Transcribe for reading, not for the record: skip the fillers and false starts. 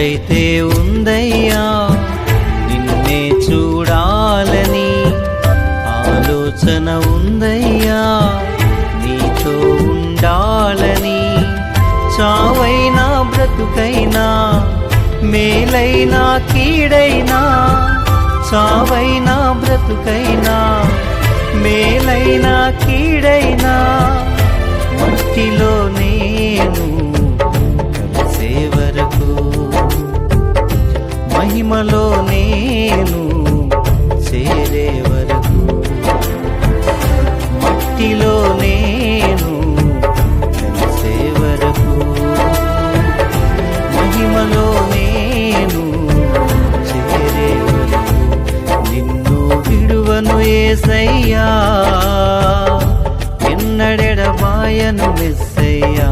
మనసైతే ఉందయ్యా నిన్నే చూడాలని, ఆలోచన ఉందయ్యా నీతో ఉండాలని. చావైనా బ్రతుకైనా, మేలైనా కీడైనా, చావైనా బ్రతుకైనా, మేలైనా కీడైనా, మట్టిలో నేను కలిసే వరకు, మహిమలో నేను చేరే వరకు, మట్టిలో నేను కలిసే వరకు, మహిమలో నేను చేరే వరకు. నిన్ను విడువను యేసయ్యా, ఎన్నడెడబాయను మెస్సయ్యా.